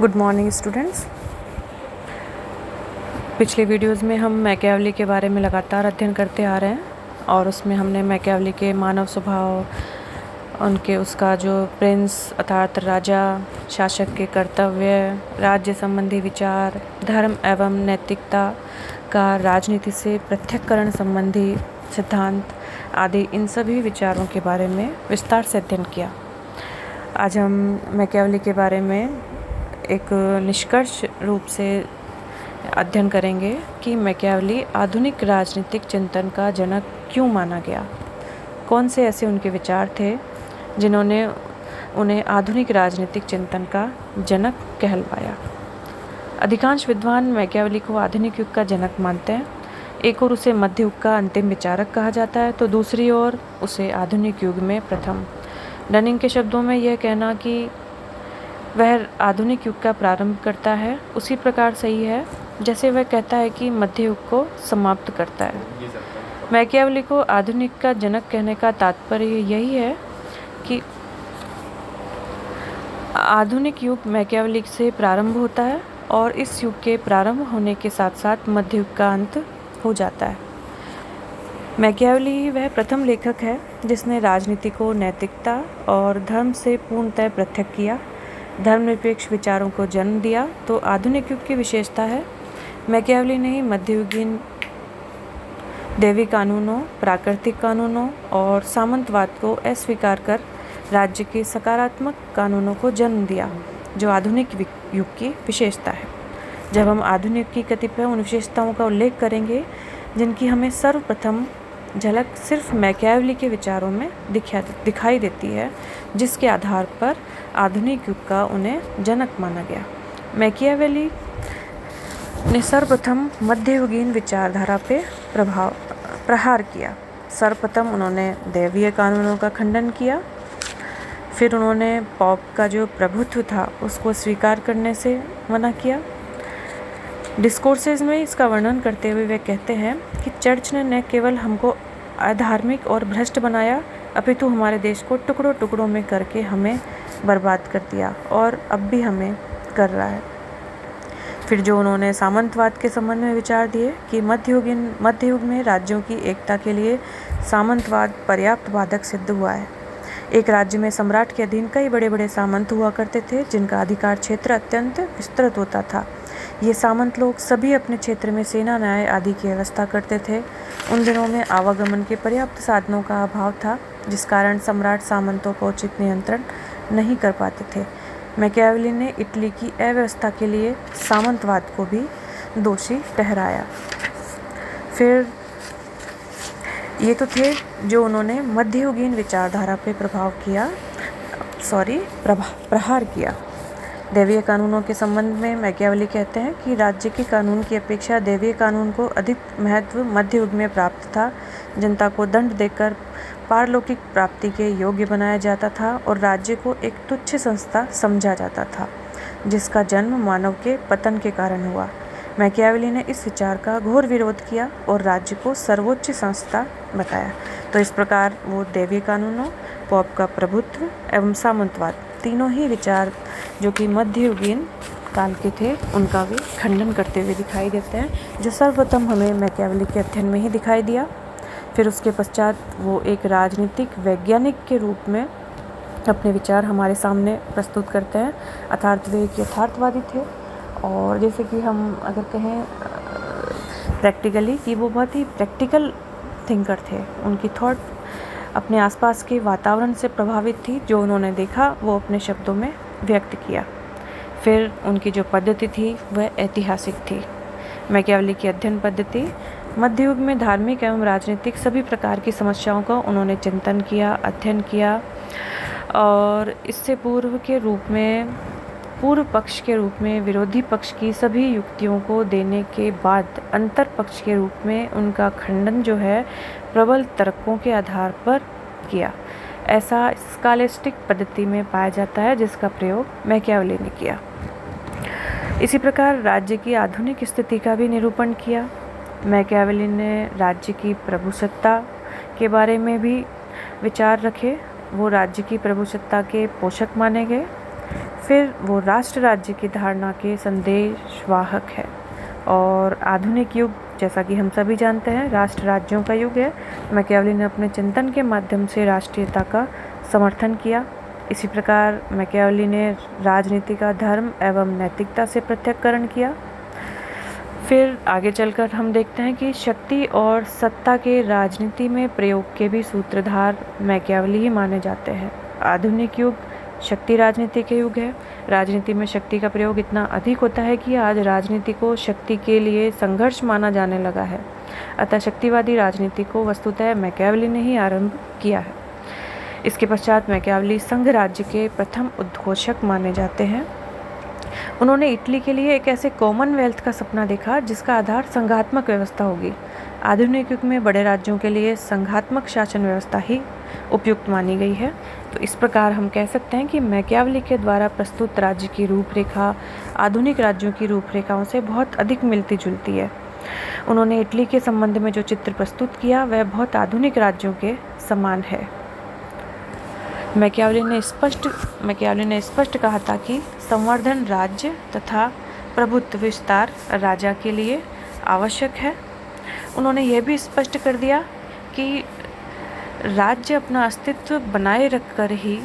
Good morning students. पिछले videos में हम मैकियावेली के बारे में लगातार अध्ययन करते आ रहे हैं और उसमें हमने मैकियावेली के मानव स्वभाव, उसका जो प्रिंस अर्थात राजा, शासक के कर्तव्य, राज्य संबंधी विचार, धर्म एवं नैतिकता का राजनीति से पृथक्करण संबंधी सिद्धांत आदि इन सभी विचारों के बारे में विस्तार से अध्ययन किया। आज हम मैकियावेली के बारे में एक निष्कर्ष रूप से अध्ययन करेंगे कि मैकियावेली आधुनिक राजनीतिक चिंतन का जनक क्यों माना गया। कौन से ऐसे उनके विचार थे जिन्होंने उन्हें आधुनिक राजनीतिक चिंतन का जनक कहलवाया। अधिकांश विद्वान मैकियावेली को आधुनिक युग का जनक मानते हैं। एक ओर उसे मध्य युग का अंतिम विचारक कहा जाता है तो दूसरी ओर उसे आधुनिक युग में प्रथम। डनिंग के शब्दों में यह कहना कि वह आधुनिक युग का प्रारंभ करता है उसी प्रकार सही है जैसे वह कहता है कि मध्य युग को समाप्त करता है। मैकियावेली को आधुनिक का जनक कहने का तात्पर्य यही है कि आधुनिक युग मैकियावेली से प्रारंभ होता है और इस युग के प्रारंभ होने के साथ साथ मध्य युग का अंत हो जाता है। मैकियावेली वह प्रथम लेखक है जिसने राजनीति को नैतिकता और धर्म से पूर्णतः पृथक किया, धर्मनिरपेक्ष विचारों को जन्म दिया। तो आधुनिक युग की विशेषता है मैकियावेली ने ही मध्ययुगीन दैवी कानूनों, प्राकृतिक कानूनों और सामंतवाद को अस्वीकार कर राज्य के सकारात्मक कानूनों को जन्म दिया, जो आधुनिक युग की विशेषता है। जब हम आधुनिक की कतिपय उन विशेषताओं का उल्लेख करेंगे जिनकी हमें सर्वप्रथम झलक सिर्फ मैकियावेली के विचारों में दिखाई देती है, जिसके आधार पर आधुनिक युग का उन्हें जनक माना गया। मैकियावेली ने सर्वप्रथम मध्ययुगीन विचारधारा पे प्रहार किया। सर्वप्रथम उन्होंने दैवीय कानूनों का खंडन किया, फिर उन्होंने पॉप का जो प्रभुत्व था उसको स्वीकार करने से मना किया। डिस्कोर्सेस में इसका वर्णन करते हुए वे कहते हैं कि चर्च ने न केवल हमको अधार्मिक और भ्रष्ट बनाया, अपितु हमारे देश को टुकड़ों टुकड़ों में करके हमें बर्बाद कर दिया और अब भी हमें कर रहा है। फिर जो उन्होंने सामंतवाद के संबंध में विचार दिए कि मध्य युग में राज्यों की एकता के लिए सामंतवाद पर्याप्त बाधक सिद्ध हुआ है। एक राज्य में सम्राट के अधीन कई बड़े बड़े सामंत हुआ करते थे जिनका अधिकार क्षेत्र अत्यंत विस्तृत होता था। ये सामंत लोग सभी अपने क्षेत्र में सेना, न्याय आदि की व्यवस्था करते थे। उन दिनों में आवागमन के पर्याप्त साधनों का अभाव था, जिस कारण सम्राट सामंतों को उचित नियंत्रण नहीं कर पाते थे। मैकियावेली ने इटली की अव्यवस्था के लिए सामंतवाद को भी दोषी ठहराया। फिर ये तो थे जो उन्होंने मध्ययुगीन विचारधारा पे प्रहार किया। दैवीय कानूनों के संबंध में मैकियावेली कहते हैं कि राज्य के कानून की अपेक्षा दैवीय कानून को अधिक महत्व मध्य युग में प्राप्त था। जनता को दंड देकर पारलौकिक प्राप्ति के योग्य बनाया जाता था और राज्य को एक तुच्छ संस्था समझा जाता था, जिसका जन्म मानव के पतन के कारण हुआ। मैकियावेली ने इस विचार का घोर विरोध किया और राज्य को सर्वोच्च संस्था बताया। तो इस प्रकार वो दैवीय कानूनों, पॉप का प्रभुत्व एवं सामंतवाद तीनों ही विचार जो कि मध्ययुगीन काल के थे उनका भी खंडन करते हुए दिखाई देते हैं, जो सर्वप्रथम हमें मैकियावेली के अध्ययन में ही दिखाई दिया। फिर उसके पश्चात वो एक राजनीतिक वैज्ञानिक के रूप में अपने विचार हमारे सामने प्रस्तुत करते हैं। अर्थात वे एक यथार्थवादी थे और जैसे कि हम अगर कहें प्रैक्टिकली कि वो बहुत ही प्रैक्टिकल थिंकर थे। उनकी थॉट अपने आसपास के वातावरण से प्रभावित थी, जो उन्होंने देखा वो अपने शब्दों में व्यक्त किया। फिर उनकी जो पद्धति थी वह ऐतिहासिक थी। मैकियावेली की अध्ययन पद्धति मध्य युग में धार्मिक एवं राजनीतिक सभी प्रकार की समस्याओं का उन्होंने चिंतन किया, अध्ययन किया और इससे पूर्व पक्ष के रूप में विरोधी पक्ष की सभी युक्तियों को देने के बाद अंतर पक्ष के रूप में उनका खंडन जो है प्रबल तर्कों के आधार पर किया। ऐसा स्कॉलास्टिक पद्धति में पाया जाता है जिसका प्रयोग मैकियावेली ने किया। इसी प्रकार राज्य की आधुनिक स्थिति का भी निरूपण किया। मैकियावेली ने राज्य की प्रभुसत्ता के बारे में भी विचार रखे। वो राज्य की प्रभुसत्ता के पोषक माने गए। फिर वो राष्ट्र राज्य की धारणा के संदेशवाहक है। और आधुनिक युग, जैसा कि हम सभी जानते हैं, राष्ट्र राज्यों का युग है। मैकियावेली ने अपने चिंतन के माध्यम से राष्ट्रीयता का समर्थन किया। इसी प्रकार मैकियावेली ने राजनीति का धर्म एवं नैतिकता से पृथक्करण किया। फिर आगे चलकर हम देखते हैं कि शक्ति और सत्ता के राजनीति में प्रयोग के भी सूत्रधार मैकियावेली ही माने जाते हैं। आधुनिक युग शक्ति राजनीति के युग है। राजनीति में शक्ति का प्रयोग इतना अधिक होता है कि आज राजनीति को शक्ति के लिए संघर्ष माना जाने लगा है। अतः शक्तिवादी राजनीति को वस्तुतः मैकियावेली ने ही आरंभ किया है। इसके पश्चात मैकियावेली संघ राज्य के प्रथम उद्घोषक माने जाते हैं। उन्होंने इटली के लिए एक ऐसे कॉमनवेल्थ का सपना देखा जिसका आधार संघात्मक व्यवस्था होगी। आधुनिक युग में बड़े राज्यों के लिए संघात्मक शासन व्यवस्था ही उपयुक्त मानी गई है। तो इस प्रकार हम कह सकते हैं कि मैकियावेली के द्वारा प्रस्तुत राज्य की रूपरेखा आधुनिक राज्यों की रूपरेखाओं से बहुत अधिक मिलती जुलती है। उन्होंने इटली के संबंध में जो चित्र प्रस्तुत किया वह बहुत आधुनिक राज्यों के समान है। मैकियावेली ने स्पष्ट कहा था कि संवर्धन राज्य तथा प्रभुत्व विस्तार राजा के लिए आवश्यक है। उन्होंने यह भी स्पष्ट कर दिया कि राज्य अपना अस्तित्व बनाए रखकर ही